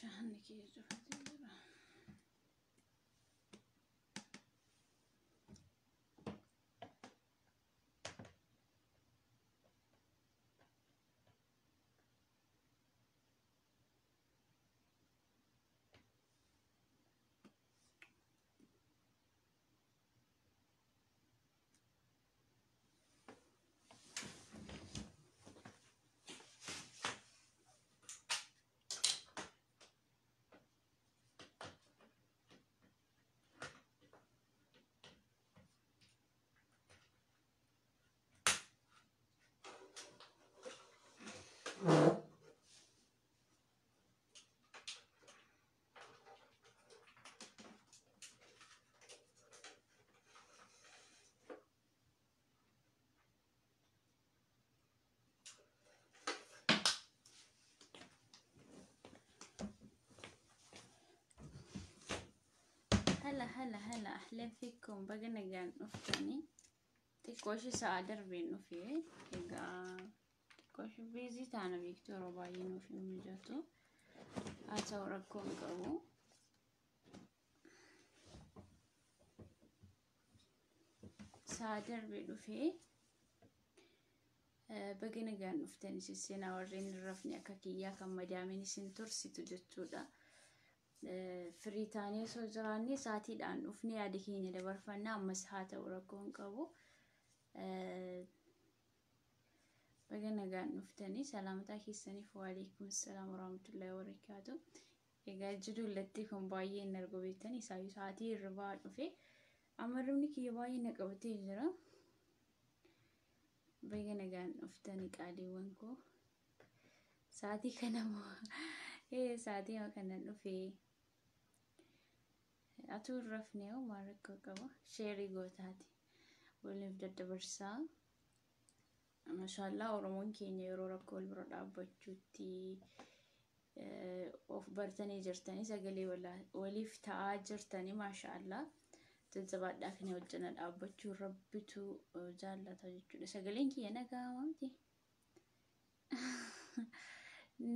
شحن كيجو هلا أحلى فيكم بقى نجان نفتني تكوشي ساعدر بينو فيه يقا تكوشي بيزي تانا فيكتورو باينو في مجاتو أتصوركم قبو ساعدر بينو فيه بقى نجان نفتني سيسينا ورين الرفني أكاكيا كم مداميني سنتورسي تجتودا فريتاني سوزراني ساتي دان وفني عادكيني لبرفنا مسحات وركون قبو بقنا قان نفتني سلامتك السنيف وعليكم السلام ورحمة الله وبركاته يقال جدو لديكم بايين نرقو بيتاني سايو ساتي الرباط وفي أمروني كي بايين نقبتي جرا بقنا قان نفتني قالي وانكو ساتي كنمو إيه ساتي ما كنا نفي أتور رفنيو ماركو كوا شيري قوتاتي ولنبدأ دبرسا ما شاء الله ورمون كيني يرورا كل برد عبجوتي وف برتني جرتني سقلي ولا وليف تاجرتني ما شاء الله تزبط داكني وجنا الأبجو ربتو جالة تجو سقلين كي أنا كامتي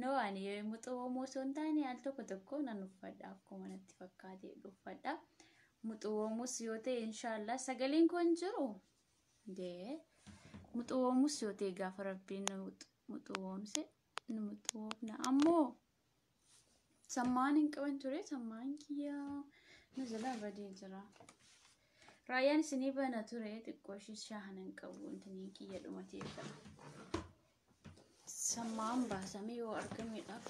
no ani muto mosontani alto kotoko nanufada akkuma natti fakkaate dhufada muto musyote inshallah sagalin konjiro de muto musyote gaafa rabbiin muto womse muto na ammo samaanin qaban ture samaan kiya nazala badil jira rayyan sini bana ture tiqqoshi shahanan qabu intini kiya dhumate سمان باسمي وأركمي الأف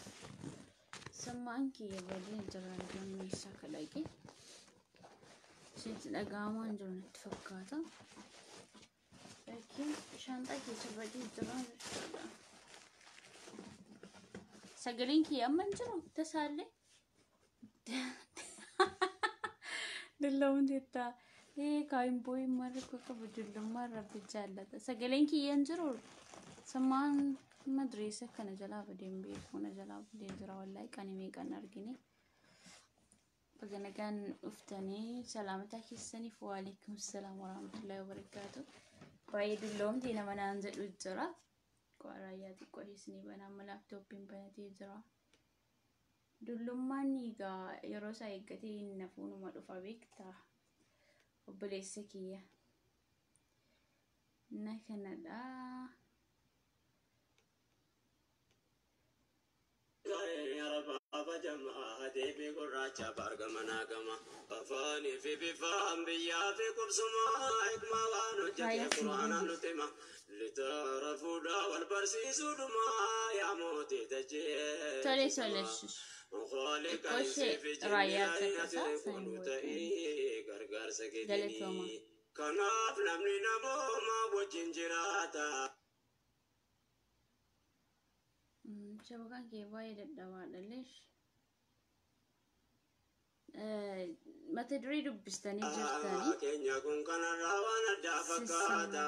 سمان كي يبدين جران جون ميساك لاقي شيت الأقامان جون تفكاتا لكن شانتا كي تبدين جران سجلين كي أمن جرو تسالي دلهم ديتا إيه كاين بوي مرة كوكا بدلهم مرة بجالة سجلين كي ينجرو سمان مدرسة كان جلاب دين بيكون جلاب دين جرا والله كان يميكان أرجني بقنا كان أفتني سلامتك السني وعليكم السلام ورحمة الله وبركاته بايد اللوم دينا ما ننزل الجرا قراياتي كويسني بنا ملابتوب بنتي جرا دلهم ما نيجا يروسا يقتي نفون ما دفعك تا وبليسكية نكنا جماعة ديبي قراچا بارغمنا غما افاني في بفام بيا في كرسما حكما وانو جت قرآن لتما لتعرفوا دا والبرسيس دما يا موتي تجي تولي سولش كوشي رايات تسا غرغر سكيدني كناف نمني نبو ما وجنجراتا شبكان كي وايد الدواء ليش ما تدري دبستني جرتني كينيا كون كان راوانا دافكاتا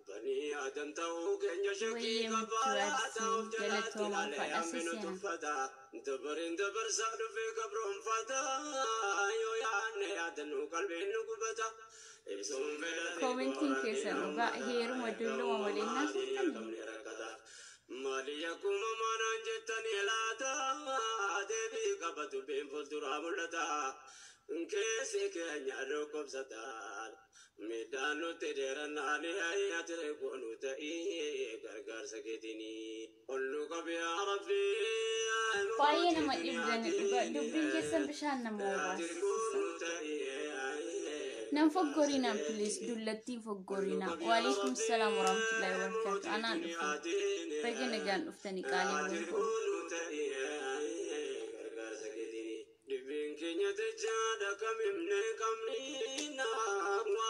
بني آدم تو كينيا شكي كباتا جلتهم فدا سيسينا دبرين دبر سادو في كبرهم فتا يو يعني آدنو قلبي نقبتا كومنتين كيسا وقا هيرو مدلو ومولينا ستني ماليكم ما ننجتني لا تا دبي qabatu been fuulduraa mul'ata. Keessi keenya dhukkubsataan midhaan nuti dheerannaan ati reekoonu ta'ii gargaarsa keetiini. Ol nu qabe yaa Rabbii. Baay'ee nama dhibdan dubbiin keessan bishaan nama obaasa. Nam foggorina please dullattiin foggorina. Waalaikum salaam warahmatullahi wabarakatuh. Anaan dhufu. Baay'ee nagaan dhuftanii qaalii bu'u. Kenya tejada kamimne kamnina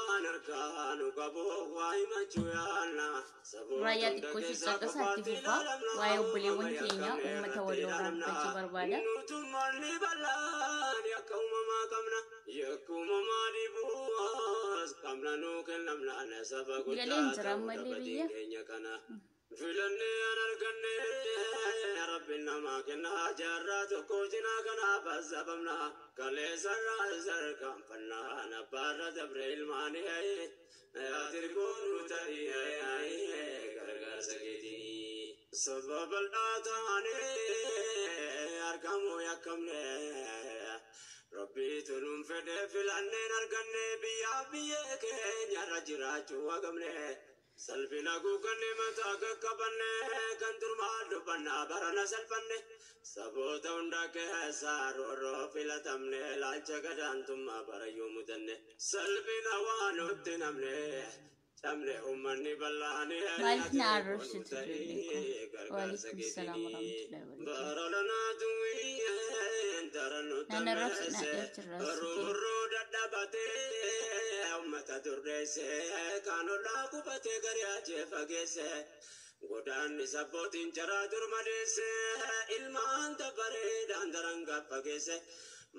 wanarkanu kabo wai machuana Rakyat ikoshi sakasati fufa wai obboleewwan keenya uummata walloo dhaabbachuu barbaada. Nutumani balan yakumama kamna yakumama dibus kamna nuken namna sabagu Galeen jira ammallee biyya. Kenya kana filanne anarganne rabbina ma kenna jarratu kojina kana bazabamna kale sarra kampanna na barra dabril mani atirgonu tari gargar sakiti sababal atane arkamu yakamne rabbi tunum fede filanne arganne biya kenya rajirachu wagamne Salvina gukanne mata kakkabanne kan turmaadhu banna barana salphanne saboota hunda keessa roorroo filatamne laalcha gadaantummaa barayyuu mudanne salphina waan nutti namne camne ummanni bal'aane Maaliif na arrabsitu ijoollee koo? Waalaikum salaam warahmatullahi wabarakatuh. baralanaatu Nana rabsina jirra roorroo dadhabatee ummata durreesse kaanollaa qubate gariyaachee fageesse godaanni sabbootiin jaraa durmadeesse ilmaan dabareedhaan darangaa fageesse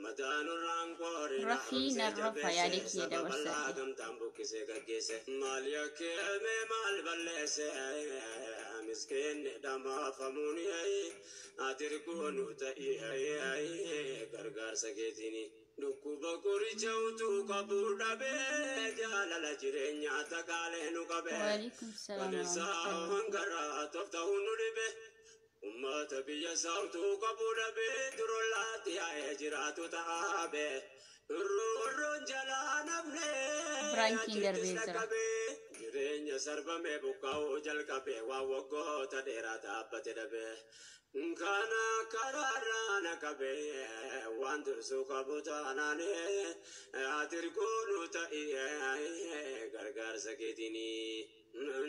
madaanurraan qoore Rafii narrafa yaada kiyya dabarsate. gamtaan buqqisee gaggeesse maal yakkeeme maal balleesse miskeenni dhamaafamuun atirgoonu ta'ii gargaarsa keetiini. Dhukkuba qoricha utuu qabuu dhabee jaalala jireenyaa takaalee nu qabee Waalaikum salaam kaleessaa hangaraa tofta'uu nu dhibe ummata biyya isaa utuu qabuu dhabee durollaatti yaa'ee jiraatu ta'aabe roorroon jalaa nafnee Ibraankiin darbee jira. jireenya sarbamee buqqa'uu jalqabee waan waggoota dheeraa dhaabbate dhabee. Kana kararana kabe waan dursu qabu taanaan atirgoonu ta'ii gargaarsa keetiini.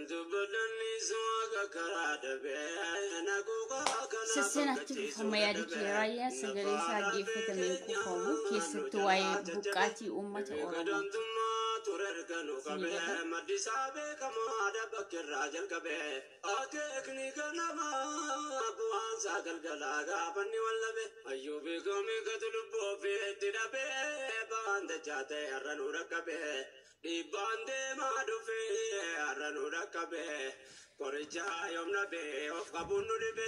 Dubbalanni suuqa karaa dabee naguuqa kana. Sassenatti fufama yaada kiyya raayyaa sagalee isaa dhaggeeffatameen kuufamu keessattuu waa'ee buqqaatii uummata Oromoo. Turerganu kabe madisa beekama ada bakkirraa jalqabe akeekni kanama bu'aansaa galgalaa gaafanni wallabe ayyuu beekame gatu lubbuu ofiitti dhabe baanta jaate har'a nu rakkabe dhiibbaan deemaa dhufe har'a nu rakkabe qorichaa yoomna bee of qabuun nu dhibe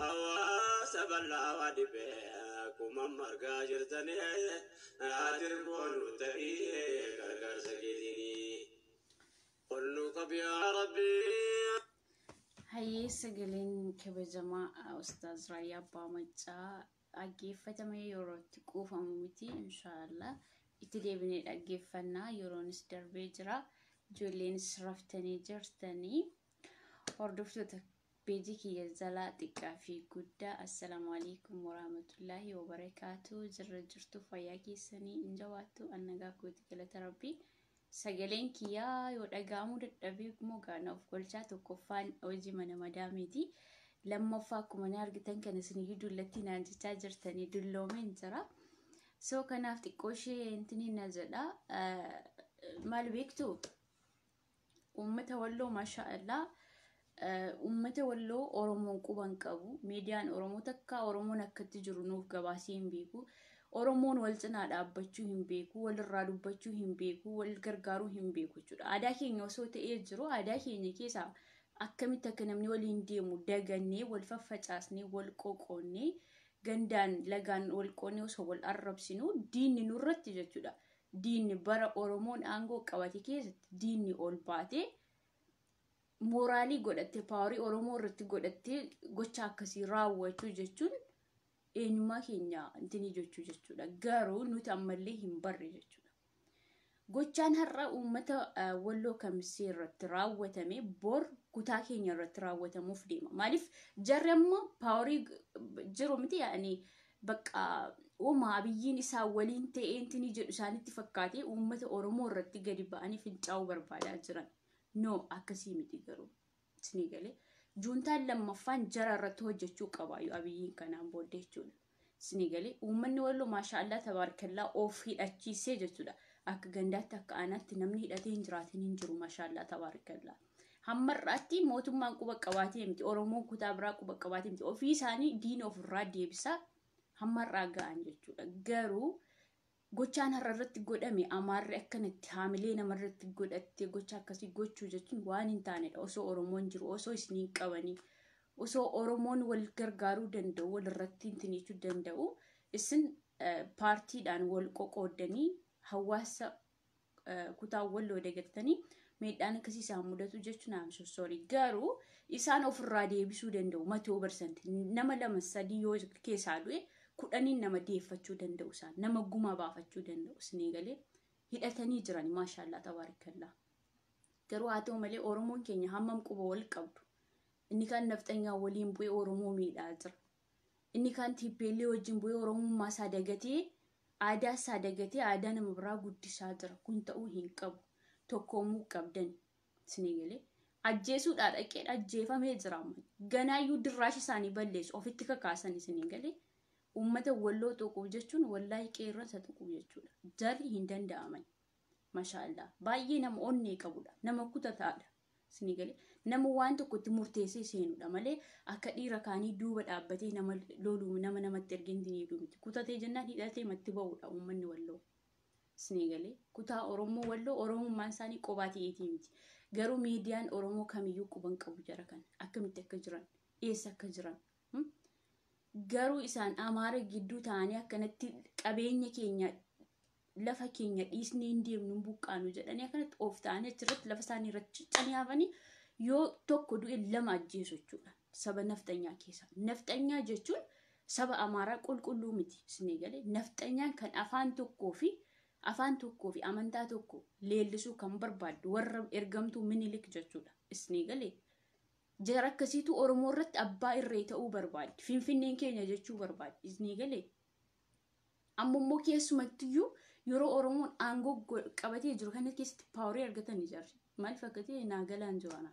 hawaasa bal'aa waa dhibe akkuma margaa jirtanii atirgoonu ta'ii gargaarsa keetiini. Ol nu qabi yaa Rabbii. Hayyee sagaleen kabajamaa Ustaaz Raayyaa Abbaa Maccaa dhaggeeffatame yeroo itti quufamu miti inshaallah itti deebinee dhaggeeffannaa yeroonis darbee jira ijoolleenis raftanii jirtanii hordoftoota beejii kiyya jalaa xiqqaa fi guddaa assalaamu alaikum warahmatullahi wabarakaatu jirra jirtu fayyaa keessanii injawaattu annagaa kooti galata rabbii sagaleen kiyyaa yoo dhaga'amuu dadhabee immoo gaana of golchaa tokkoffaan hojii mana madaamiiti lammaffaa akkuma ni argitan kan isin dullatti naan jechaa jirtanii dulloomeen jira soo kanaaf xiqqoo ishee intini na jedha maal beektu uummata walloo maashaallah ummata walloo Oromoon quban qabu miidiyaan Oromoo takka Oromoon akkatti jiru nuuf gabaasee hin beeku Oromoon wal cinaa dhaabbachuu hin beeku walirraa dubbachuu hin beeku wal gargaaruu hin beeku jechuudha aadaa keenya osoo ta'ee jiru aadaa keenya keessa akkamitti akka namni waliin deemu dagannee wal faffacaasnee wal qoqoonnee gandaan lagaan wal qoonnee osoo wal arrabsinu diinni nurratti jechuudha diinni bara Oromoon aangoo qabate keessatti diinni ol baatee moraalii godhatte paaworii Oromoo irratti godhatte gocha akkasii raawwachuu jechuun eenyummaa keenya intini jechuudha. Garuu nuti ammallee hin barre jechuudha. Gochaan har'a uummata Walloo Kamisee irratti raawwatame bor kutaa keenya irratti raawwatamuuf deema. Maaliif jarri ammoo paaworii jiru miti yaani bakka abiyyiin isaa waliin ta'ee intini jedhu isaanitti fakkaatee uummata Oromoo irratti gadi ba'anii fincaa'uu barbaadaa jiran. No akkasii miti garuu isinii galee juuntaan lammaffaan jara irratti hojjechuu qabaayu abiyyiin kanaan booddee jechuudha. Isinii galee uummanni Walloo maashaallah tabaarkallaa of hidhachiisee jechuudha. Akka gandaatti akka aanaatti namni hidhatee hin jiraatin hin jiru maashaallah tabaarkallaa. Hammarraatti mootummaan quba qabaatee miti Oromoon kutaa biraa quba qabaatee miti ofii isaanii diina ofirraa deebisaa hammarraa ga'an jechuudha. Garuu gochaan har'a irratti godhame Amaarri akkanatti haamilee namarratti godhattee gocha akkasii gochuu jechuun waan hin taanedha. Osoo Oromoon jiru osoo isiniin qabanii osoo Oromoon wal gargaaruu danda'u wal irratti intinichuu danda'u isin paartiidhaan wal qoqoodanii hawaasa kutaa Walloo dagatanii miidhaan akkasii isaan mudatu jechuun sorry. Garuu isaan ofirraa deebisuu danda'u matoo barsanti nama 2-3 yoo keessaa du'e 10 nama deeffachuu danda'u isaan nama gumaa baafachuu danda'u isinii galee hidhatanii jiran maashaallah tabaarkallaa. Garuu haa ta'u malee Oromoon keenya hammam quba wal qabdu. Inni kaan nafxanyaa waliin bu'ee Oromoo miidhaa jira. Inni kaan TPLF wajjin bu'ee Oromummaa isaa dagatee aadaa isaa dagatee aadaa nama biraa guddisaa jira. Kun ta'uu hin qabu. Tokkoomuu qabdan isinii galee ajjeesuudhaa dhaqee ajjeefamee jira. Ganaayyuu dirraash isaanii balleessu ofitti kakaasan isinii galee uummata Walloo tuquuf jechuun wallaahi qeerransa tuquuf jechuudha. Jarri hin danda'aman maashaallah baay'ee nama onnee qabudha. Nama kutataadha isinii galee nama waan tokkotti murteessee seenudha malee akka dhiira kaanii duuba dhaabbatee nama loluu nama namatti ergintanii miti. Kutatee jennaan hidhatee matti ba'udha uummanni Walloo. Isinii galee kutaa Oromoo Walloo Oromummaan isaanii qophaa ta'eetii miti. Garuu miidiyaan Oromoo kamiyyuu quban qabu jara kan akkamitti akka jiran eessa akka jiran. Garuu isaan Amaara gidduu ta'anii akkanatti qabeenya keenya lafa keenya dhiisnee hin deemnu buqqaanu jedhanii akkanatti of ta'anii achirratti lafa isaanii irratti ciccanii hafanii yoo tokko du'e 2 ajjeesu jechuudha. Saba nafxanyaa keessa. Nafxanyaa jechuun saba Amaaraa qulqulluu miti isinii galee nafxanyaan kan afaan tokkoo fi amantaa tokko leellisuu kan barbaadu warra ergamtuu Minilik jechuudha isinii galee. Jara akkasiitu Oromoo irratti abbaa irree ta'uu barbaaddi. Finfinneen keenya jechuu barbaaddi isinii galee. Ammoo keessumattiyyuu yeroo Oromoon aangoo qabatee jiru kana keessatti paaworii argatanii jiru. Maaliif akka ta'e naagalaan jirana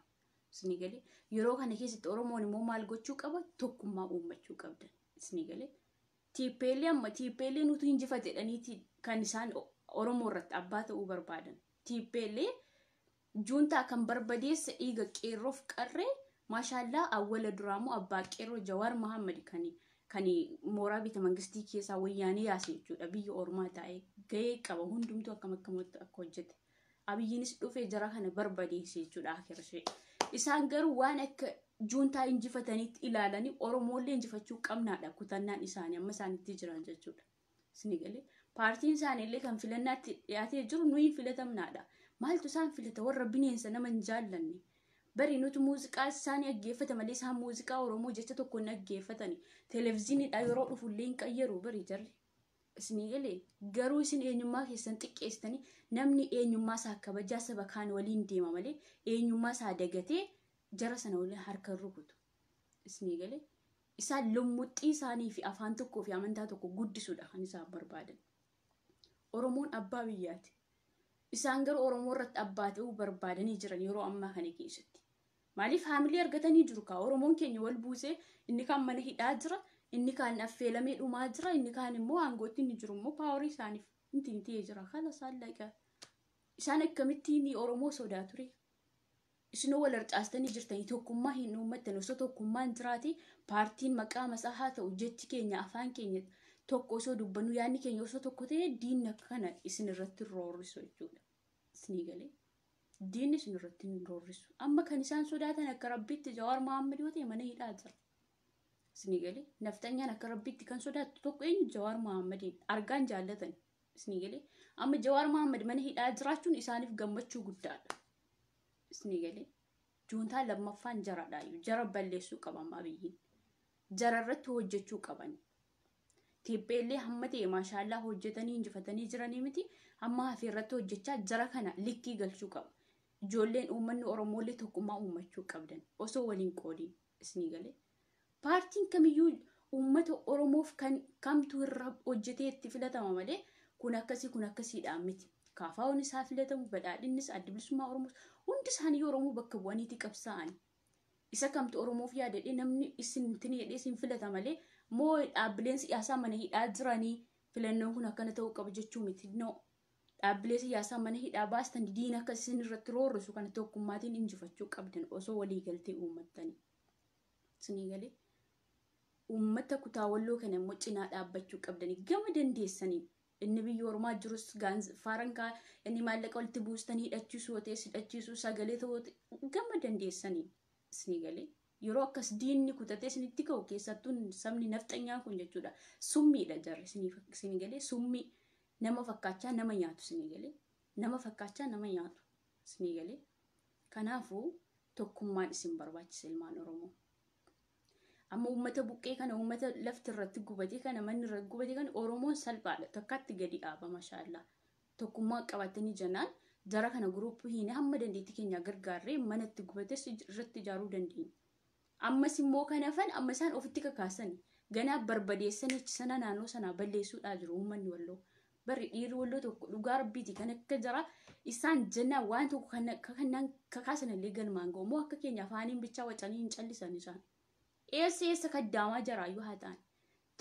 isinii galee. Yeroo kana keessatti Oromoon immoo maal gochuu qaba? Tokkummaa uummachuu qabdan isinii galee. TPLF nuti injifate jedhaniiti kan isaan Oromoo irratti abbaa ta'uu barbaadan. TPLF juuntaa kan barbadeessa dhiiga qeerroof qarree maashaallah awwala duraamoo abbaa qeerroo Jawaar Mohaammed kan mooraa bita mangistii keessaa wayyaanee yaase jechuudha. Biyya Oromaa taa'ee gahee qaba hundumtuu akka hojjete. Abiyyiinis dhufee jara kana barbadeesse jechuudha akirshee. Isaan garuu waan akka juuntaa injifataniitti ilaalanii Oromoolee injifachuu qabnaadha kutannaan isaanii amma isaanitti jiran jechuudha. Isinii galee paartiin isaaniillee kan filannaatti dhiyaatee jiru nuyi filatamnaadha. Maaltu isaan filata warra bineensa nama hin jaallanne. Bari nuti muuziqaa isaanii dhaggeeffata malee isaan muuziqaa Oromoo jecha tokko hin dhaggeeffatani. Televezyiiniidha yeroo dhufullee hin qayyaru bari jarri. Isinii galee garuu isin eenyummaa keessan xiqqeessitanii namni eenyummaa isaa kabajaa saba kaan waliin deema malee eenyummaa isaa dagatee jara sana waliin harka rukutu. Isinii galee isaan lummuxxii isaanii fi afaan tokkoo fi amantaa tokko guddisuudha kan isaan barbaadan. Oromoon abbaa biyyaati. Isaan garuu Oromoo irratti abbaa ta'uu barbaadanii jiran yeroo ammaa kana keessatti. Maaliif haamilee argatanii jiru kaa Oromoon keenya wal buusee inni kaan mana hidhaa jira, inni kaan affeelamee dhumaa jira, inni kaan immoo aangootti inni jiru immoo paaworii isaaniif intinitee jira. Haala isaan laqa. Isaan akkamittiin Oromoo sodaa ture. Isinoo wal harcaastanii jirtanii tokkummaa hin uummattan osoo tokkummaan jiraate paartiin maqaa masaa ta'u jechi keenya afaan keenya tokko osoo dubbannu yaadni keenya osoo tokko ta'e diinna kana isin irratti roorrisu jechuudha. Isinii galee diinni isin irratti hin roorrisu. Amma kan isaan sodaatan akka Rabbiitti Jawaar Mohaammed yoo ta'e mana hidhaa jira. Isinii galee nafxanyaan akka Rabbiitti kan sodaatu tokko eenyu Jawaar Mohaammed argaan jaallatan. Isinii galee amma Jawaar Mohaammed mana hidhaa jiraachuun isaaniif gammachuu guddaadha. Isinii galee juuntaa lammaffaan jaradhaayyuu jara balleessuu qaban abiyyiin. Jara irratti hojjechuu qaban. TPLF hamma ta'e maashaallah hojjetanii injifatanii jiranii miti amma hafe irratti hojjechaa jara kana likkii galchuu qaba. Ijoolleen uummanni Oromoolee tokkummaa uummachuu qabdan osoo waliin qoodiin isinii galee. Paartiin kamiyyuu uummata Oromoof kamtu irra hojjetee itti filatama malee kun akkasiidhaan miti. Kaafaawwan isaa filatamu badhaadhinnis adda bilisummaa Oromoos hundi isaanii Oromoo bakka bu'aniiti qabsaa'ani. Isa kamtu Oromoof yaadadhee namni isin tinedhee isin filata malee moo dhaabbileen siyaasaa mana hidhaa jiranii filannoon kun akkana ta'uu qaba jechuu miti. No. Dhaabbilee siyaasaa mana hidhaa baastan diina akka isin irratti roorrisu kana tokkummaatiin injifachuu qabdan osoo walii galtee uummattanii. Isinii galee. Uummata kutaa walloo kana immoo cinaa dhaabbachuu qabdanii gama dandeessanii. Inni biyya Oromaa jirus faarankaa inni maallaqa walitti buustanii hidhachiisuu sagalee ta'uuti gama dandeessanii. Isinii galee. Yeroo akkas diinni kutatee isinitti ka'u keessattuu sabni nafxanyaan kun jechuudha. Summiidha jarri isinii galee. Summii nama fakkaachaa nama nyaatu isinii galee. Nama fakkaachaa nama nyaatu isinii galee. Kanaafuu tokkummaan isin barbaachisa ilmaan Oromoo. Amma uummata buqqee kana uummata lafti irratti gubatee kana manni irratti gubatee kana Oromoon salphaadha. Takkaatti gadi dhaaba maashaallah. Tokkummaa qabatanii jennaan jara kana guruuppii hin hamma dandeettii keenya gargaarree mana itti gubates irratti ijaaruu dandeenya. Ammas immoo kan hafan amma isaan ofitti kakaasani. Ganaa barbadeessanii sana naannoo sanaa balleessuudhaa jiru uummanni walloo. Barri dhiirri walloo tokko dhugaa rabbiiti kan akka jara isaan jennaan waan tokko kan kakaasanillee galmaan ga'u moo akka keenya afaaniin bichaa wacanii hin callisan isaan. Eessa kaddaamaa jaraayyuu haa ta'an.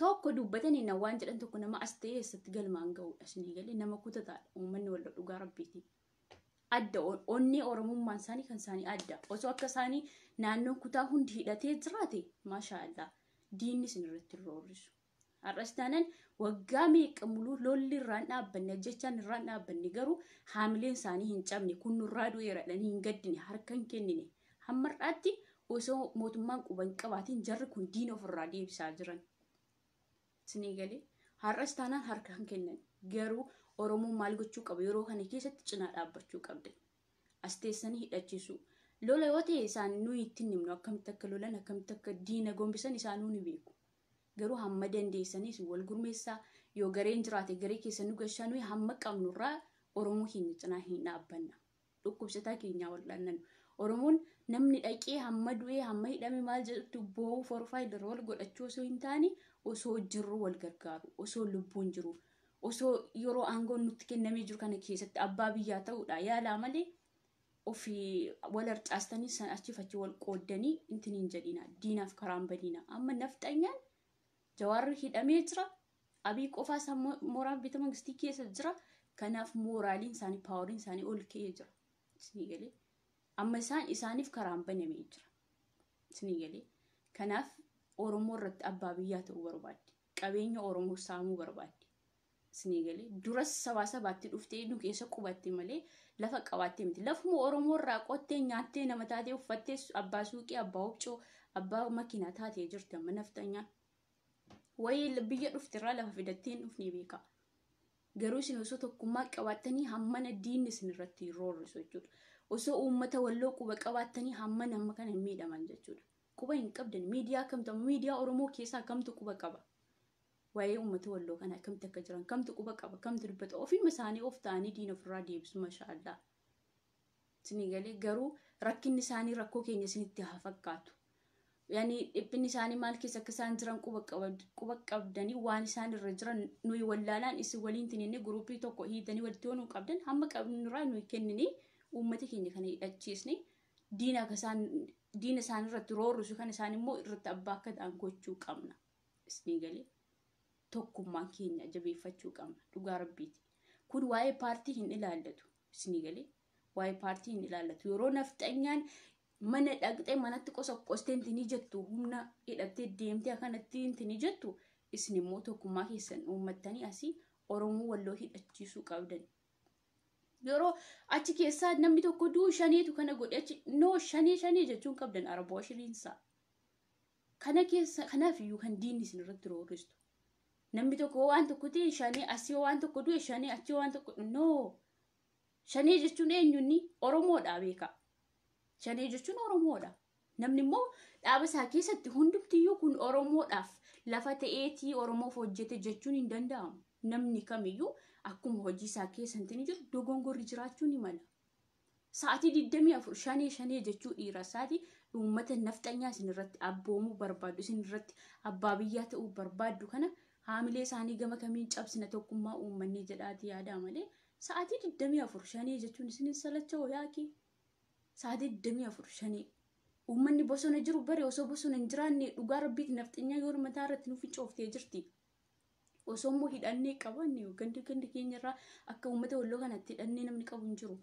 Tokko dubbatanii na waan jedhan tokko nama as ta'e eessatti galmaan ga'uudha isinii galee nama kutataadha uummanni walloo dhugaa rabbiiti. Adda onnee Oromummaan isaanii kan isaanii adda. Osoo akka isaanii naannoo kutaa hundi hidhatee jiraate maashaallah diinni isin irratti roorrisu. Har'as taanaan waggaa meeqa muluu lolli irraan dhaabbanne jechaan irraan dhaabbanne garuu haamileen isaanii hin cabne kun nurraa du'eeradhanii hin gaddine harka hin kennine. Hammarraatti osoo mootummaan quban qabaatiin jarri kun diina ofirraa deebisaa jiran. Isinii galee har'as taanaan harka hin kennan garuu Oromoon maal gochuu qaba yeroo kana keessatti cinaa dhaabbachuu qabdan. As teessanii hidhachiisu. Lola yoo ta'e isaan nuyi ittiin himnu akkamitti akka lolan akkamitti akka diina gombisan isaanuu ni beeku. Garuu hamma dandeessanis wal gurmeessaa yoo gareen jiraate garee keessa nu gashaa nuyi hamma qabnurraa Oromoo keenya cinaa hin dhaabbanna. Dhukkubsataa keenyaa wal'aannan. Oromoon namni dhaqee hamma du'ee hamma hidhame maal jedhu boo'uu forfaayilar wal godhachuu osoo hin taane osoo jirru wal gargaaru osoo lubbuun jiru. Osoo yeroo aangoon nutti kennamee jiru kana keessatti abbaa biyyaa ta'uudha yaalaa malee ofii wal harcaastanii san achiifachi wal qooddanii intiin hin jedhina diinaaf karaan badina. Amma nafxanyaan Jawaarri hidhamee jira. Abii qofaas mooraa Beeta Mangistii keessa jira. Kanaaf mooraaliin isaanii paawuriin isaanii ol ka'ee jira. Isinii galee. Amma isaaniif karaan banamee jira. Isinii galee. Kanaaf Oromoo irratti abbaa biyyaa ta'uu barbaadde. Qabeenya Oromoo saamuu barbaadde. Isinii galee. Duras sabaatti dhuftee nu keessa qubatte malee lafa qabaattee miti. Lafuma Oromoo irraa qottee nyaattee nama taatee uffattee abbaa suuqii, abbaa huccoo, abbaa makiinaa taatee jirti amma nafxanyaan. Wayii biyya dhuftirraa lafa fidattee hin dhufne beeka. Garuu isin osoo tokkummaa qabaattanii hammana diinni isin irratti roorrisu jechuudha. Osoo uummata walloo quba qabaattanii hammana amma kana hin miidhaman jechuudha. Quba hin qabdan miidiyaa kamtu miidiyaa Oromoo keessaa kamtu quba qaba. Waa'ee uummata walloo kana kamtu akka jiran kamtu quba qaba kamtu dubbata ofiima isaanii of ta'anii diina ofirraa deebisu maashaallah. Isinii galee garuu rakkinni isaanii rakkoo keenya isinitti haa fakkaatu. Yani dhiphinni isaanii maal keessa akka isaan jiran quba qabdanii waan isaan irra jiran nuyi wallaalaan isin waliin tinenne guruupii tokko hiitanii walitti hoonuu qabdan hamma qabnurraa nuyi kennini uummata keenya kana hidhachiisni diina isaan irratti roorrisu kan isaan immoo irratti abbaa akka ta'an gochuu qabna. Isinii galee tokkummaan keenya jabeeffachuu qabna dhugaa rabbiiti. Kun waa'ee paartii hin ilaallatu. Isinii galee waa'ee paartii hin ilaallatu. Yeroo nafxanyaan mana dhaqxee manatti qostee intini jettu humna hidhattee deemtee akkanatti intini jettu isin immoo tokkummaa keessan uummattanii asii Oromoo walloo hidhachiisuu qabdan. Yeroo achi keessaa namni tokko duu shaneetu kana godhe achi shanee jechuun qabdan arbaa shiriinsaa. Kana keessa kanaafiyyuu kan diinni isin irratti roorristu. Namni tokko waan tokko ta'e shanee asii waan tokko du'e shanee achi waan tokko shanee jechuun eenyuunni Oromoodhaa beeka. Shanee jechuun Oromoodha. Namni immoo dhaaba isaa keessatti hundumtiyyuu kun Oromoodhaaf lafa ta'eetii Oromoof hojjete jechuun hin danda'amu. Namni kamiyyuu akkuma hojii isaa keessatti ni jiru dogongorri jiraachuu ni mala. Sa'aatii 24 shanee jechuu dhiira isaati uummata nafxanyaa isinirratti abboomuu barbaadu, isinirratti abbaa biyyaa ta'uu barbaadu kana haamilee isaanii gama kamiin cabsina tokkummaa uummanni jedhaati yaada malee sa'aatii 24 shanee jechuun isin salacha'u yaaki. Sa'aatii 24 shanee uummanni bosona jiru bare osoo bosona hin jiraanne dhugaa rabbiitti nafxanyaa yoo mataa irratti nu ficcooftee jirti. Osoo immoo hidhannee qabanne gandi keenyarraa akka uummata Walloo kanatti hidhannee namni qabu hin jiru.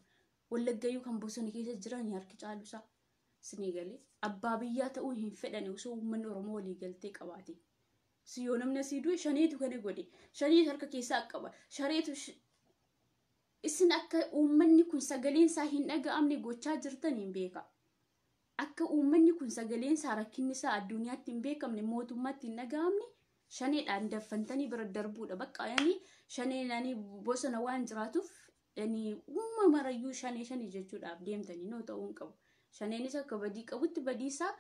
Wallaggayyuu kan bosona keessa jiran harki caalusaa sinii galee abbaa biyyaa ta'uu hin fedhane osoo uummanni Oromoo walii galtee qabaate. Siyoo namni asii du'e shaneetu kana godhe. Shaneetu harka keessaa qaba. Shaneetu isin akka uummanni kun sagaleen isaa hin dhaga'amne gochaa jirtan hin beeka. Akka uummanni kun sagaleen isaa rakkinni isaa addunyaatti hin beekamne mootummaatti hin dhaga'amne shaneedhaan daffantanii bira darbuudha. Bakka shaneenanii bosona waan jiraatuuf uumamarayyuu shanee jechuudhaaf deemtanii noo ta'uu hin qabu. Shaneenis akka badii qabutti badiisaa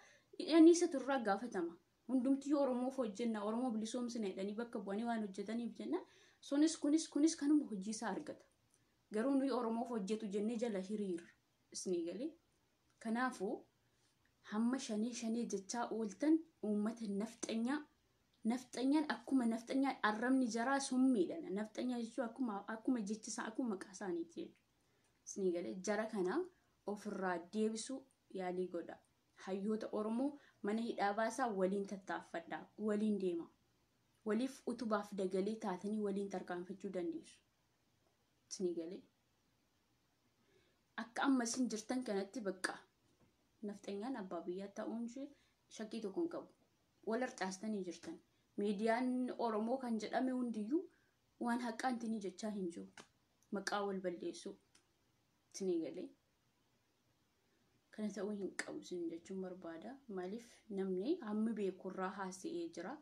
isa turraa gaafatama. Hundumtii Oromoof hojjenna Oromoo bilisoomsina jedhanii bakka bu'anii waan hojjetaniif jenna. Sunis kunis kanuma hojii isaa argata. Garuu nuyi Oromoof hojjetu jennee jala hiriira isinii galee. Kanaafuu hamma shanee jechaa ooltan uummata nafxanyaan akkuma nafxanyaan arrabni jaraa summiidha. Nafxanyaa jechuun akkuma jechisaa akkuma maqaa isaaniiti jechuudha. Isinii galee jara kana ofirraa deebisuu yaalii godha. Hayyoota Oromoo mana hidhaa baasaa waliin tattaaffadhaa, waliin deema. Waliif utubaaf dagalee taatanii waliin tarkaanfachuu dandeessu. Isinii galee. Akka ammasiin jirtan kanatti bakka nafxanyaan abbaa biyyaa ta'uun shakkii tokko hin qabu. Wal harcaastanii jirtan. Miidiyaan Oromoo kan jedhame hundiyyuu waan haqqaan tinii jechaa hin jiru. Maqaa wal balleessuu. Isinii galee. Kana ta'uu hin qabu isin jechuun barbaada. Maaliif namni hammi beekurraa haasa'ee jira.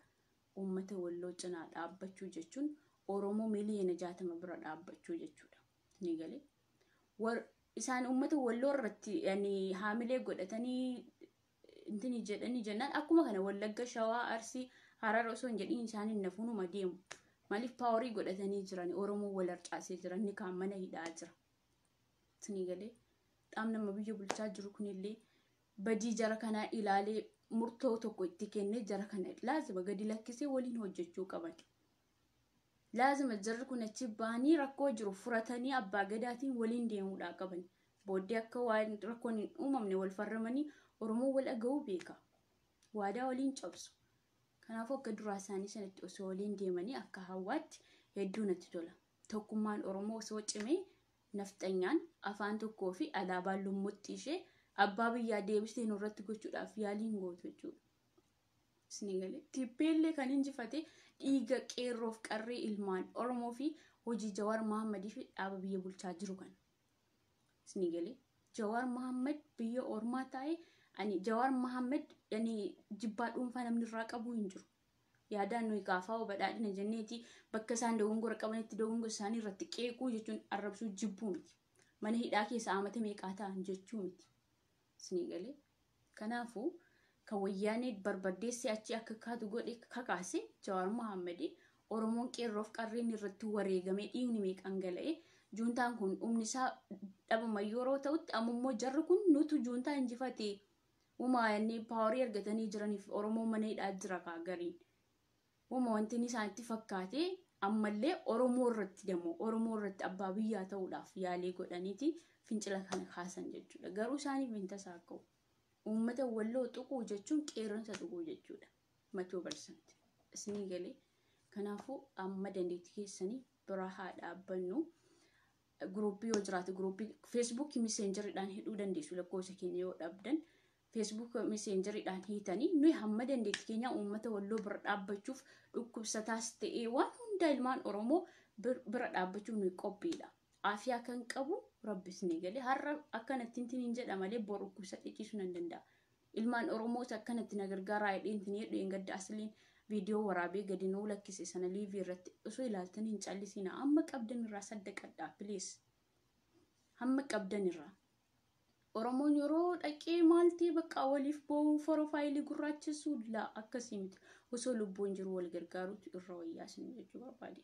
Uummata Walloo cinaa dhaabbachuu jechuun Oromoo miliyoona 60 bira dhaabbachuu jechuudha. Isinii galee. Isaan uummata Walloo irratti haamilee godhatanii intini jedhanii jennaan akkuma kana Wallagga, Shawaa, Arsii, Harar osoo hin jedhin isaaniin nafuunuma deemu. Maaliif paaworii godhatanii jiran Oromoo wal harcaasee jiran ni kaan mana hidhaa jira. Isinii galee. Dhaam nama biyya bulchaa jiru kunillee badii jara kanaa ilaalee murtoo tokko itti kennee jara kana laazima gadi lakkisee waliin hojjechuu qaban. Laazima jarri kun achi ba'anii rakkoo jiru furatanii abbaa gadaatiin waliin deemuudhaa qaban. Booddee akka waan rakkoon hin uumamne wal farramanii Oromoo wal dhaga'uu beeka. Waadaa waliin cabsu. Kanaafuu akka duraa isaanii sanatti osoo waliin deemanii akka hawwaatti hedduu natti tola. Tokkummaan Oromoo osoo cimee nafxanyaan afaan tokkoo fi alaabaan lummutti ishee abbaa biyyaa deebistee nurratti gochuudhaaf yaaliin gootu jechuudha. Isinii galee. Tiippeellee kan injifate dhiiga qeerroof qarree ilmaan Oromoo fi hojii Jawaar Mahammadii fi dhaaba biyya bulchaa jiru kana. Isinii galee. Jawaar Mahammad biyya Ormaa taa'ee Jawaar Mahammad jibbaa dhuunfaa namni irraa qabu hin jiru. Yaadaan nuyi gaafaa badhaadhina jenneeti bakka isaan dogongora qabanitti dogongora isaanii irratti qeequu jechuun arrabsuu jibbuu miti. Mana hidhaa keessa amata meeqaa ta'an jechuu miti. Isinii galee. Kanaafuu kan wayyaanee barbadeessee achi akka kaatu godhe kakaase Jawaar Mahammad Oromoon qeerroof qarreen irratti wareegamee dhiigni meeqan gala'e juuntaan kun humni isaa dhabama yeroo ta'utti ammoo jarri kun nutu juuntaa injifate uumaayanii paaworii argatanii jiraniif Oromoo mana hidhaa jira kaagariin. Uuma wanti isaanitti fakkaate ammallee Oromoo irratti abbaa biyyaa ta'uudhaaf yaalii godhaniiti fincila kana kaasan jechuudha. Garuu isaaniif hin tasaaqa'u. Uummata Walloo tuquu jechuun qeerransa tuquu jechuudha. 100%. Isinii galee. Kanaafuu amma dandeettii keessanii bira haa dhaabbannu. Guruuppii yoo jiraate guruuppii Facebook Messengeridhaan hidhuu dandeessu lakkoofsa keenya yoo dhabdan. Facebook Messengeriidhaan hiitanii nuyi hamma dandeettii keenya uummata Walloo bira dhaabbachuuf dhukkubsataas ta'ee waan hunda ilmaan Oromoo bira dhaabbachuuf nuyi qophiidha. Aafiyaa kan qabu Rabbi isinii galee. Har'a akkanatti hin jedha malee bor dhukkubsa dhiisuu nan danda'a. Ilmaan Oromoos akkanatti na gargaaraa jedheen jedheen gadda asliin viidiyoo waraabee gadi nuu lakkise sana liivii irratti osoo ilaaltanii hin callisina. Amma qabdan irraa saddaqadhaa please. Hamma qabdan irraa. Oromoon yeroo dhaqee maaltii bakka waliif boo'uu profaayilii gurraachesuu la akkasii miti. Osoo lubbuun jiru wal gargaaruutu irra wayyaasni jechuu barbaade.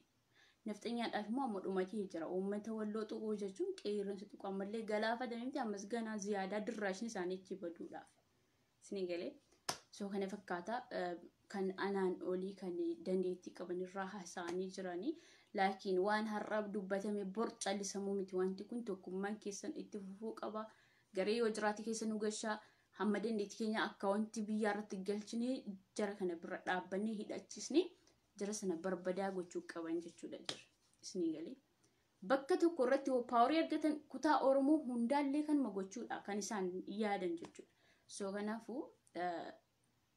Nafxanyaadhaaf immoo amma dhumatee jira. Uummata walloo xuquu jechuun qeerransa xuqu ammallee galaafatame miti ammas ganaa ziyaadaa dirraashni isaanii itti baduudhaaf. Isin galee soo kana fakkaata kan anaan olii kan dandeettii qaban irraa haasa'anii jiranii. Laakiin waan har'aaf dubbatame bor callisamuu miti wanti kun tokkummaan keessan itti fufuu qaba. Garee yoo jiraate keessa nu gashaa hamma dandeettii keenya akkaawuntii biyyaa irratti galchinee jara kana bira dhaabbannee hidhachiisnee jara sana barbadaa gochuu qaban jechuudha jira. Isin galee bakka tokko irratti paaworii argatan kutaa Oromoo hundaallee kan gochuudha kan isaan yaadan jechuudha. Soo kanaafuu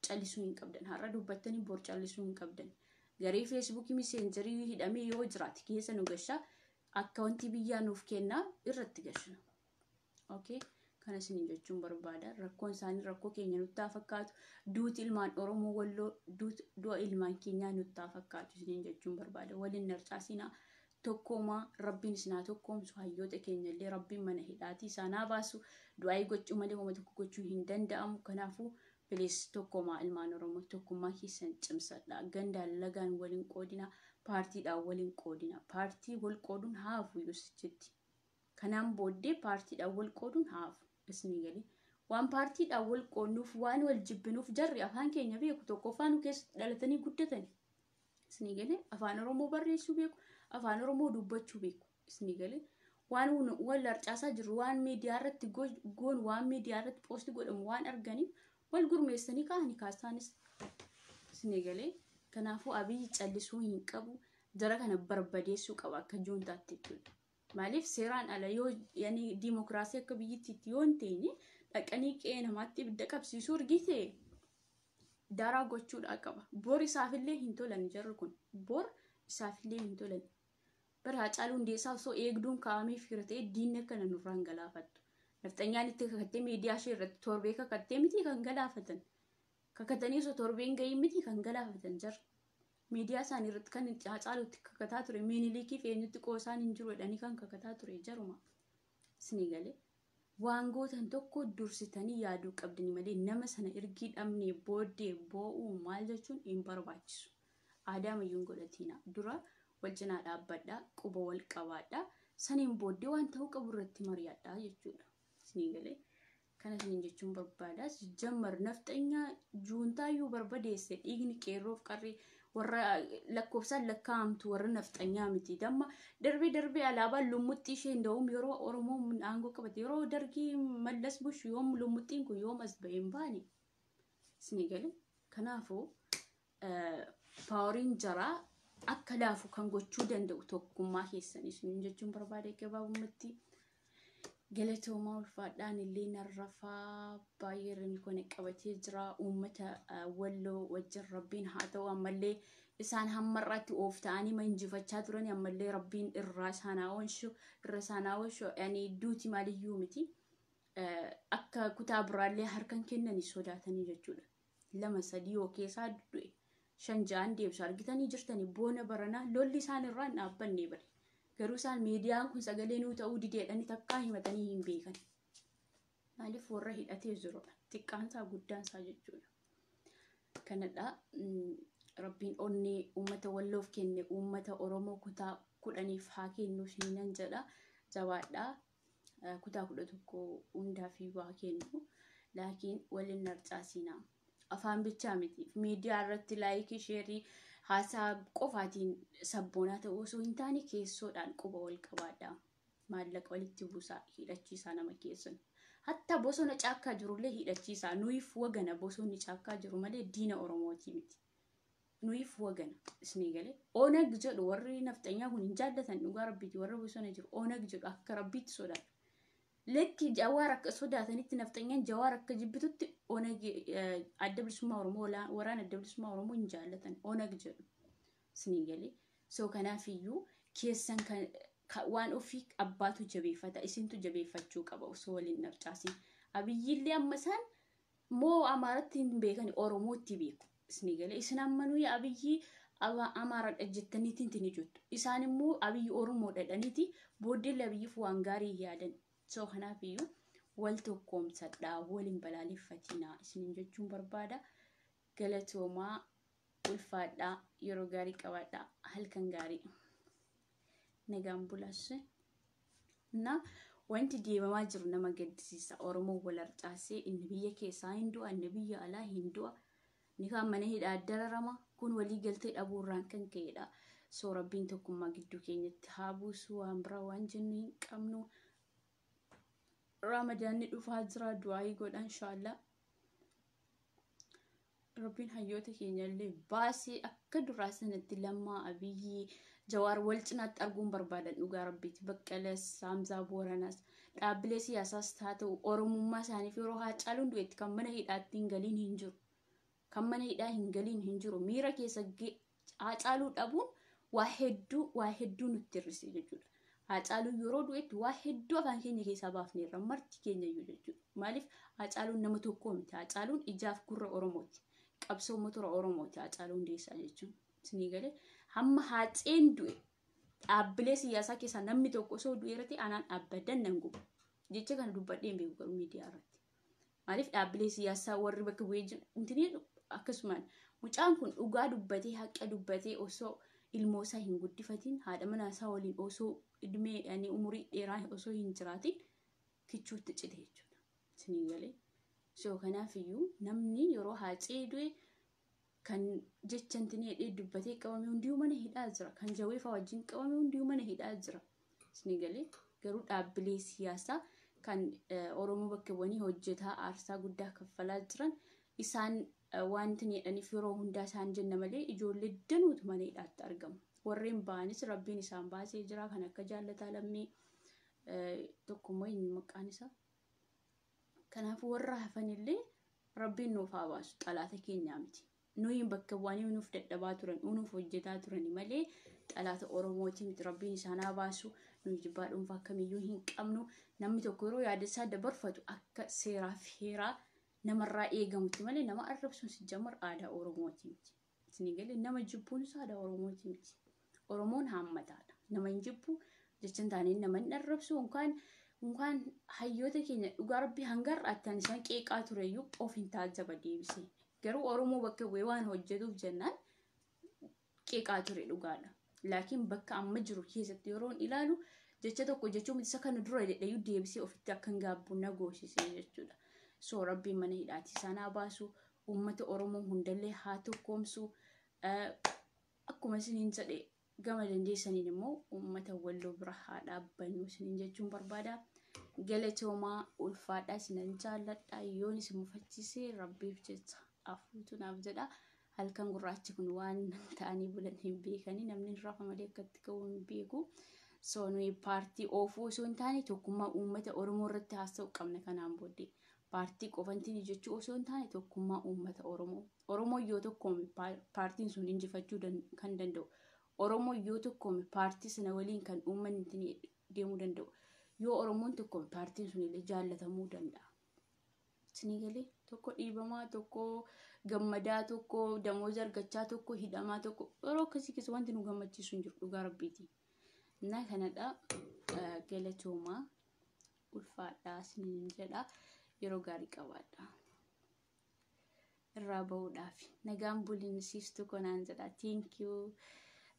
callisuu hin qabdan. Har'a dubbattanii bor callisuu hin qabdan. Garee feesbuukii miseenjarii hidhamee yoo jiraate keessa nu gashaa akkaawuntii biyyaa nuuf kennaa irratti gashina. Okay? Kana isin jechuun barbaada. Rakkoon isaanii rakkoo keenya nutti haa fakkaatu. Duuti ilmaan Oromoo walloo du'a ilmaan keenyaa nutti haa fakkaatu isin jechuun barbaada. Waliin narcaasinaa tokkoomaa rabbiin isinaa tokkoomsu hayyoota keenya illee rabbiin mana hidhaatii isaanaa baasu. Du'aa gochuu malee waan tokko gochuu hin danda'amu. Kanaafuu bilis tokkoomaa ilmaan Oromoo tokkummaa keessan cimsadha. Gandaan lagaan waliin qoodina. Paartiidhaan waliin qoodina. Paartii wal qooduun haafu yuusichitti. Kanaan booddee paartiidhaan wal qooduun haafu. Isin galee waan paartiidhaan wal qoodnuuf waan wal jibbinuuf jarri afaan keenya beeku tokko afaan keessa dhalatanii guddatanii. Isin galee afaan Oromoo barreessuu beeku, afaan Oromoo dubbachuu beeku. Isin galee waan wal harcaasaa jiru waan miidiyaa irratti goon waan miidiyaa irratti poosti godhamu waan arganiif wal gurmeessanii kaa'anii kaasaanis. Isin galee kanaafuu Abiyyi callisuu hin qabu. Jara kana barbadeessuu qaba akka juuntaatti jechuudha. Maaliif seeraan ala yoo yani dimokiraasii akka biyyittiitti yoo hin teenye dhaqanii qe'ee namaatti ibidda qabsiisuu argite daraa gochuudha qaba. Bor isaafillee hin tolan jarri kun. Bor isaafillee hin tolan. Bara Haacaaluu Hundeessaa osoo eegduun kaa'amee firatee diinni akkana nurraan galaafattu. Nafxanyaan itti kakattee miidiyaa ishee irratti torbee kakattee miti kan galaafatan. Kakatanii osoo torbeen gahii miti kan galaafatan jarri. Miidiyaa isaanii irratti kan Haacaaluutti kakataa ture Miniliikii fi eenyutti qoosaan hin jiru jedhanii kan kakataa ture jaruma. Isin galee waan gootan tokko dursitanii yaaduu qabdani malee nama sana ergii dhabnee booddee boo'uu maal jechuun hin barbaachisu. Aadaa mayyuun godhatiina dura wal cinaa dhaabbadhaa quba wal qabaadhaa saniin booddee waan ta'uu qabu irratti mari'adhaa jechuudha. Isin galee kana isin jechuun barbaada. Jammar nafxanyaa juuntaayyuu barbadeesse dhiigni qeerroof qarree warra lakkoofsaan lakkaa'amtu warra nafxanyaa miti. Damma darbee alaabaan lummuxxii ishee nda'uum yeroo Oromoo aangoo qabate yeroo dargii mallas bushu yoom lummuxxiin kun yoom as ba'een baane. Isin galee kanaafuu paaworiin jaraa akka laafu kan gochuu danda'u tokkummaa keessanii isin jechuun barbaade gabaabumatti. Galatoomaa ulfaadhaan illee narrafaa baay'ee rimii kone qabatee jira. Uummata walloo wajjin rabbiin haa ta'u ammallee isaan hammarratti oof ta'anii manjifachaa turan ammallee rabbiin irraa isaanaa oolchu yani duuti maaliyyuu miti. Akka kutaa biraallee harkan kennanii sodaatanii jechuudha. 2-3 yoo keessaa du'e 5-6 deebsu argitanii jirtanii boona baranaa lolli isaan irraa hin dhaabbanne bare. Garuu isaan miidiyaan kun sagalee nuu ta'uu dideedhanii takkaa himatanii hin beekan. Maaliif warra hidhatee jirudha. Xiqqaansaa guddaansaa jechuudha. Kanadha rabbiin onnee uummata walloof kenne uummata Oromoo kutaa 10 haa kennu nan jedha. Jabaadhaa kutaa 11 hundaaf waa kennu. Laakiin waliin narcaasinaa. Afaan bichaa miti. Miidiyaa irratti laayikii sheerii haasaa qofaatiin sabboonaa ta'uu osoo hin taane keessoodhaan quba wal qabaadhaa. Maallaqa walitti buusaa hidhachiisaa nama keessan. Hatta bosona caakkaa jirullee hidhachiisaa. Nuyiif wagana bosonni caakkaa jiru malee diina Oromooti miti. Nuyiif wagana isin galee. Onag jedhu warri nafxanyaa kun hin jaallatan dhugaa rabbiiti warra bosona jiru. Onag jedhu akka rabbiitti sodaatu. Lekki Jawaar akka sodaatanitti nafxanyaan Jawaar akka jibbitutti Onag adda bilisummaa Oromoo waraana adda bilisummaa Oromoo hin jaallatan Onag jedhu. Isin galee. So kanaafiyyuu keessan waan ofii abbaatu jabeeffata isintu jabeeffachuu qaba osoo waliin narcaasin. Abiyyillee amma isaan moo Amaaratti hin beekan Oromootti beeku. Isin galee. Isin ammanuu Abiyyi Amaaraa jettaniitiin tini jettu. Isaan immoo Abiyyi Oromoo dhadhaniiti booddeellee Abiyyiif waan gaarii yaadan. So kanaafiyyuu wal tokkoomsadhaa waliin balaaleffatinaa isiniin jechuun barbaada. Galatoomaa ulfaadhaa yeroo gaarii qabaadhaa halkan gaarii nagaan bulasse na wanti deemamaa jiru nama gaddisiisa. Oromoo wal harcaasee inni biyya keessaa hin du'a inni biyya alaa hin du'a ni kan mana hidhaa dararama kun walii galtee dhabuurraan kan ka'edha. So rabbiin tokkummaa gidduu keenyatti haa buusu waan biraa waan jennu hin qabnu. Ramadaanni dhufaa jira du'aa godha inshallah. Rabbiin hayyoota keenyallee baasee akka duraa sanatti Lammaa Abiyyi Jawaar wal cinaatti arguun barbaadan dhugaa rabbiiti. Baqqalas Hamzaa Booranas dhaabbilee siyaasaas haa ta'u oromummaa isaaniif yeroo Haacaaluun du'etti kan mana hidhaatti hin galiin hin jiru. Kan mana hidhaa hin galiin hin jiru. Miira keessa Haacaaluu dhabuun waa hedduu nutti hir'ise jechuudha. Haacaaluun yeroo du'etti waa hedduu afaan keenya keessaa baafneerra marti keenya iyyuu jechuudha. Maaliif Haacaaluun nama tokko miti. Haacaaluun ijaaf gurra Oromooti. Qabsoo motora Oromooti Haacaaluu Hundeessaa jechuun. Isinii galee hamma Haaceen du'e dhaabbilee siyaasaa keessaa namni tokko osoo du'eerati anaan abadan nan guba. Jecha kana dubbadhee hin beeku garuu miidiyaa irratti. Maaliif dhaabbilee siyaasaa warri bakka bu'ee jiru intinii akkasumaan mucaan kun dhugaa dubbatee haqa dubbatee osoo ilmoo isaa hin guddifatiin haadha manaa isaa waliin osoo idmee umurii dheeraa osoo hin jiraatiin kichuutti cite jechuudha. Isinii galee. So kanaafiyyuu namni yeroo Haacee du'e kan jecha intinii dubbatee qabame hundiyuu mana hidhaa jira. Kan Jaweefaa wajjin qabame hundiyuu mana hidhaa jira. Isinii galee garuu dhaabbilee siyaasaa kan Oromoo bakka bu'anii hojjetaa aarsaa guddaa kaffalaa jiran isaan wanti jedhaniif yeroo hundaa isaan jenna malee ijoollee danuutu mana hidhaatti argamu. Warreen ba'anis rabbiin isaan baasee jira kan akka Jaallataa Lammii tokkummaa hin maqaan isaa. Kanaafuu warra hafanillee rabbiin nuuf haa baasu xalaata keenyaa miti. Nuyi bakka bu'anii nuuf dadhabaa turan nuuf hojjetaa turani malee xalaata Oromooti miti. Rabbiin isaan haa baasu. Nuyi jibbaa dhuunfaa kamiyyuu hin qabnu. Namni tokko yeroo yaada isaa dabarfatu akka seeraa fi heeraa namarraa eegamutti malee nama arrabsuun si jammar aadaa Oromooti miti. Isinii galee nama jibbuun aadaa Oromooti miti. Oromoon haammataadha. Nama hin jibbu jechaan taaneen nama hin arrabsu unkaan hayyoota keenya dhugaa rabbii hangarraattaan isaan qeeqaa tureyyuu of hin taajaba deebisee. Garuu Oromoo bakka bu'ee waan hojjetuuf jennaan qeeqaa ture dhugaadha. Laakiin bakka amma jiru keessatti yeroo ilaalu jecha tokko jechuun isa kana dura dedheeyyuu deebisee ofitti akka hin gaabbu na goosisee jechuudha. So rabbiin mana hidhaatti isaan haa baasu. Uummata Oromoo hundallee haa tokkoomsu. Akkuma isiniin jedhe gama dandeessaniin immoo uummata Walloo bira haa dhaabbannu isiniin jechuun barbaada. Galatoomaa ulfaadhaa isinan jaalladha. Yoon isin mufachiisee rabbiif jecha afuutu naaf jedha. Halkan gurraachi kun waan ta'anii bulan hin beekani namni rafa malee akkatti ka'uu hin beeku. So nuyi paartii oofuu osoo hin taane tokkummaa uummata Oromoo irratti haasa'u qabna kanaan booddee. Paartii qofantiin jechuu osoo hin taane tokkummaa uummata Oromoo. Oromoo yoo tokkoome paartiin sun injifachuu kan danda'u. Oromoo yoo tokkoome paartii sana waliin kan uummanni deemuu danda'u. Yoo Oromoon tokkoome paartiin sun illee jaallatamuu danda'a. Isinii galee tokko dhiibamaa tokko gammadaa tokko damooza argachaa tokko hidhamaa tokko yeroo akkasii keessa wanti nu gammachiisu hin jiru dhugaa rabbiiti. Innaa kanadha galatoomaa ulfaadhaa isiniin jedha yeroo gaarii qabaadha. Irraa bahuudhaaf nagaan buliin siiftu konaan jedha. Thank you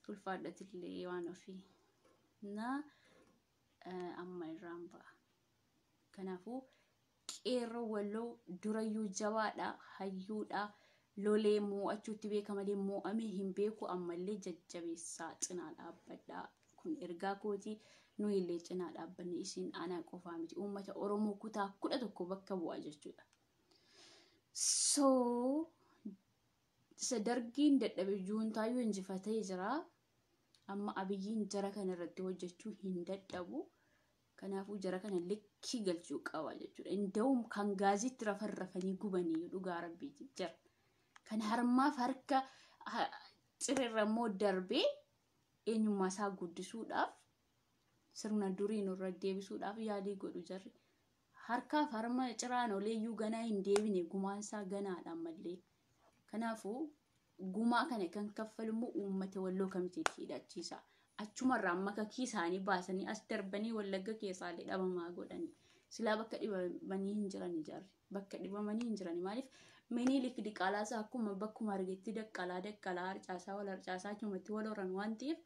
ulfaadhatillee waan ofii na amma irraan ba'a. Kanaafuu qeerroo Walloo durayyuu jabaadha hayyuudha lolee mo'achuutti beekamalee mo'amee hin beeku ammallee jajjabeessaa cinaa dhaabbadha. Kun ergaa kooti nuyillee cinaa dhaabbanne isin ana qofaa miti uummata Oromoo kutaa 11 bakka bu'aa jechuudha. So sadargiin dadhabe juuntaayyuu injifatee jira. Amma Abiyyiin jara kana irratti hojjechuu hin dadhabu. Kanaafuu jara kana likkii galchuu qaba jechuudha. Inda'uun kan gaazitti rafarrafanii gubanii dhugaa rabbiiti jira. Kan harmaaf harka cirrirra immoo darbee eenyummaa isaa guddisuudhaaf sirna durii nurra deebisuudhaaf yaalii godhu jarri. Harkaaf harma ciraan oleeyyuu ganaa hin deebine gumaan isaa ganaadhaan mallee. Kanaafuu gumaa kana kan kaffalu uummata Walloo kamiteetti hidhachiisa. Achumarraa makakii isaanii baasanii as darbanii Wallagga keessaallee dhabamaa godhanii. Silaa bakka dhibamanii hin jirani jarri. Bakka dhibamanii hin jirani maaliif Minilik diqaalaasaa akkuma bakkuma argetti daqqalaa harcaasaa wal harcaasaa achumatti wal horan waan ta'eef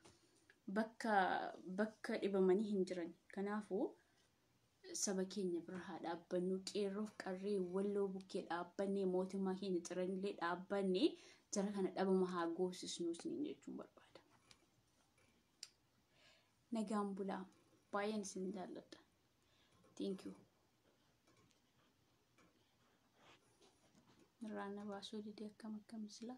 bakka dhibamanii hin jirani. Kanaafuu saba keenya bira haa dhaabbannu qeerroof qarree walloo bukkee dhaabbannee mootummaa keenya ciranillee dhaabbannee jara kana dhabama haa goosisnu jechuun barbaada. Nagaan bulaa baay'een isin jaalladha. Thank you. Irraana baasuu didee akkam sila